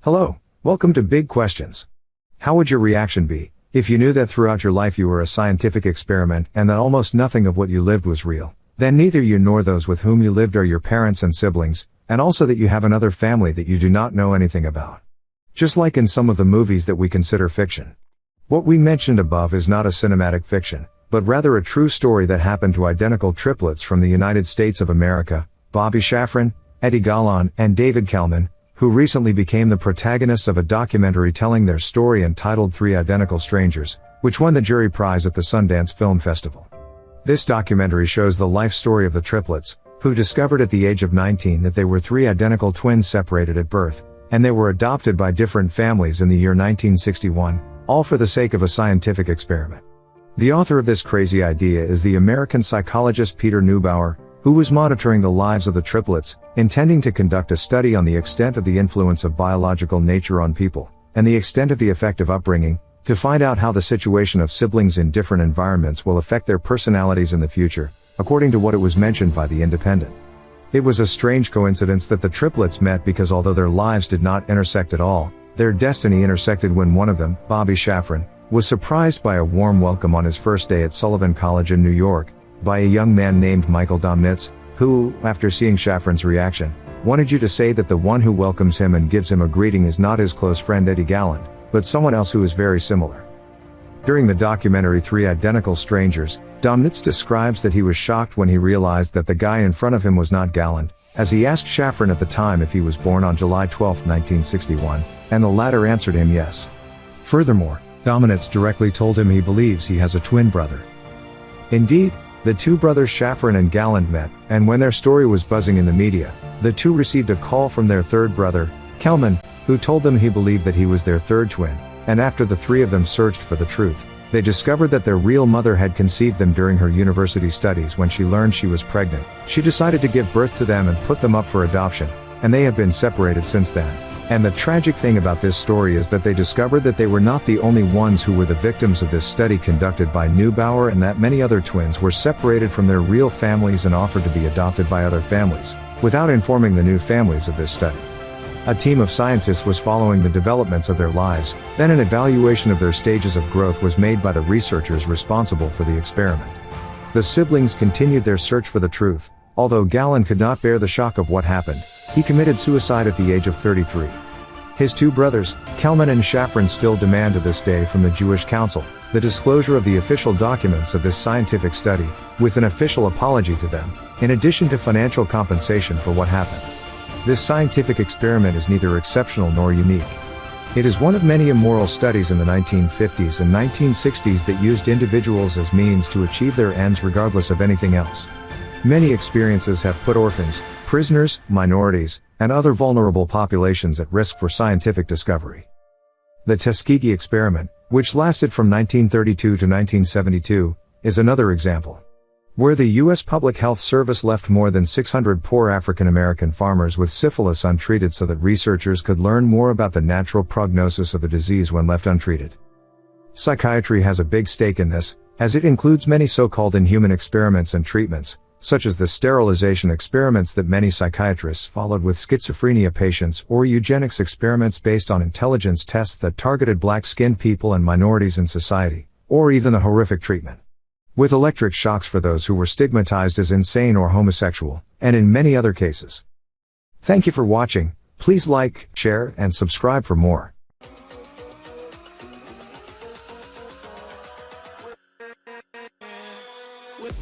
Hello, welcome to Big Questions. How would your reaction be if you knew that throughout your life you were a scientific experiment and that almost nothing of what you lived was real? Then neither you nor those with whom you lived are your parents and siblings, and also that you have another family that you do not know anything about. Just like in some of the movies that we consider fiction. What we mentioned above is not a cinematic fiction, but rather a true story that happened to identical triplets from the United States of America, Bobby Shaffran, Eddie Gallan, and David Kellman, who recently became the protagonists of a documentary telling their story entitled Three Identical Strangers, which won the jury prize at the Sundance Film Festival. This documentary shows the life story of the triplets, who discovered at the age of 19 that they were three identical twins separated at birth, and they were adopted by different families in the year 1961, all for the sake of a scientific experiment. The author of this crazy idea is the American psychologist Peter Neubauer, who was monitoring the lives of the triplets, intending to conduct a study on the extent of the influence of biological nature on people, and the extent of the effect of upbringing, to find out how the situation of siblings in different environments will affect their personalities in the future, according to what it was mentioned by The Independent. It was a strange coincidence that the triplets met because although their lives did not intersect at all, their destiny intersected when one of them, Bobby Shaffran, was surprised by a warm welcome on his first day at Sullivan College in New York, by a young man named Michael Domnitz, who, after seeing Shaffran's reaction, wanted you to say that the one who welcomes him and gives him a greeting is not his close friend Eddie Gallan, but someone else who is very similar. During the documentary Three Identical Strangers, Domnitz describes that he was shocked when he realized that the guy in front of him was not Gallan, as he asked Shaffran at the time if he was born on July 12, 1961, and the latter answered him yes. Furthermore, Domnitz directly told him he believes he has a twin brother. Indeed, the two brothers Shaffran and Gallan met, and when their story was buzzing in the media, the two received a call from their third brother, Kellman, who told them he believed that he was their third twin, and after the three of them searched for the truth, they discovered that their real mother had conceived them during her university studies. When she learned she was pregnant, she decided to give birth to them and put them up for adoption, and they have been separated since then. And the tragic thing about this story is that they discovered that they were not the only ones who were the victims of this study conducted by Neubauer, and that many other twins were separated from their real families and offered to be adopted by other families, without informing the new families of this study. A team of scientists was following the developments of their lives, then an evaluation of their stages of growth was made by the researchers responsible for the experiment. The siblings continued their search for the truth. Although Gallan could not bear the shock of what happened, he committed suicide at the age of 33. His two brothers, Kellman and Shaffran, still demand to this day from the Jewish Council the disclosure of the official documents of this scientific study, with an official apology to them, in addition to financial compensation for what happened. This scientific experiment is neither exceptional nor unique. It is one of many immoral studies in the 1950s and 1960s that used individuals as means to achieve their ends regardless of anything else. Many experiences have put orphans, prisoners, minorities, and other vulnerable populations at risk for scientific discovery. The Tuskegee experiment, which lasted from 1932 to 1972, is another example. Where the U.S. Public Health Service left more than 600 poor African American farmers with syphilis untreated so that researchers could learn more about the natural prognosis of the disease when left untreated. Psychiatry has a big stake in this, as it includes many so-called inhuman experiments and treatments, such as the sterilization experiments that many psychiatrists followed with schizophrenia patients, or eugenics experiments based on intelligence tests that targeted black-skinned people and minorities in society, or even the horrific treatment with electric shocks for those who were stigmatized as insane or homosexual, and in many other cases. Thank you for watching. Please like, share, and subscribe for more. With